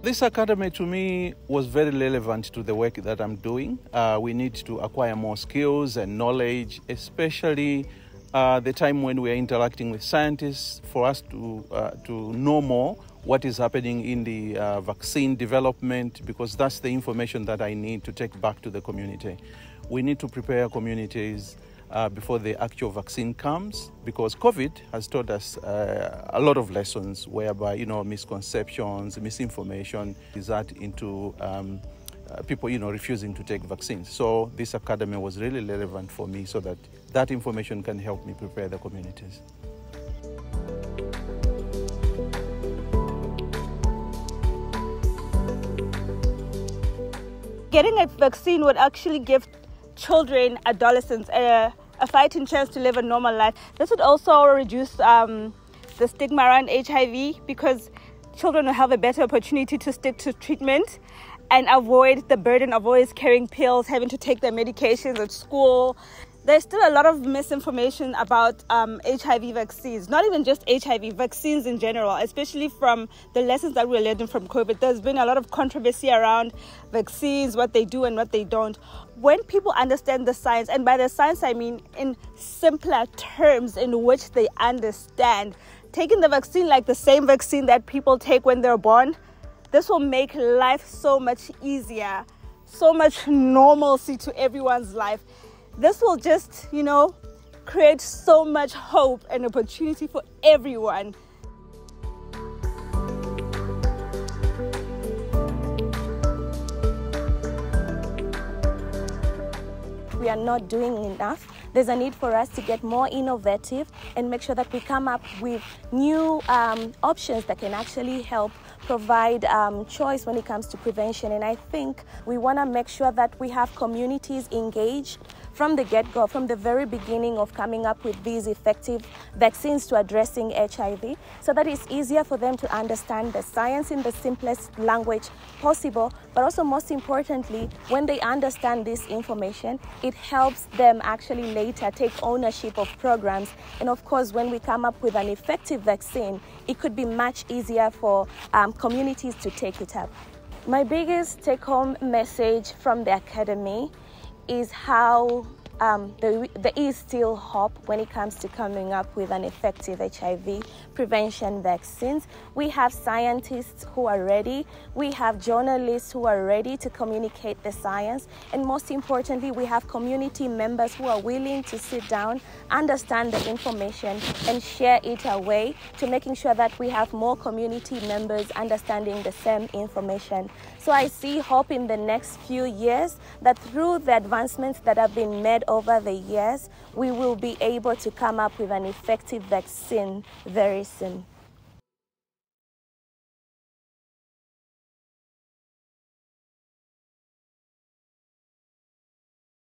This academy to me was very relevant to the work that I'm doing. We need to acquire more skills and knowledge, especially the time when we are interacting with scientists, for us to know more what is happening in the vaccine development, because that's the information that I need to take back to the community. We need to prepare communities before the actual vaccine comes, because COVID has taught us a lot of lessons whereby, misconceptions, misinformation is that into people, refusing to take vaccines. So this academy was really relevant for me so that that information can help me prepare the communities. Getting a vaccine would actually give children, adolescents, a fighting chance to live a normal life. This would also reduce the stigma around HIV, because children will have a better opportunity to stick to treatment and avoid the burden of always carrying pills, having to take their medications at school. There's still a lot of misinformation about HIV vaccines, not even just HIV, vaccines in general, especially from the lessons that we're learning from COVID. There's been a lot of controversy around vaccines, what they do and what they don't. When people understand the science, and by the science I mean in simpler terms in which they understand, taking the vaccine like the same vaccine that people take when they're born, this will make life so much easier, so much normalcy to everyone's life. This will just, create so much hope and opportunity for everyone. We are not doing enough. There's a need for us to get more innovative and make sure that we come up with new options that can actually help provide choice when it comes to prevention. And I think we want to make sure that we have communities engaged from the get-go, from the very beginning of coming up with these effective vaccines to addressing HIV, so that it's easier for them to understand the science in the simplest language possible, but also most importantly, when they understand this information, it helps them actually later take ownership of programs. And of course, when we come up with an effective vaccine, it could be much easier for communities to take it up. My biggest take-home message from the Academy is how there is still hope when it comes to coming up with an effective HIV prevention vaccines. We have scientists who are ready, we have journalists who are ready to communicate the science, and most importantly, we have community members who are willing to sit down, understand the information, and share it away to making sure that we have more community members understanding the same information. So I see hope in the next few years that through the advancements that have been made over the years, we will be able to come up with an effective vaccine very soon.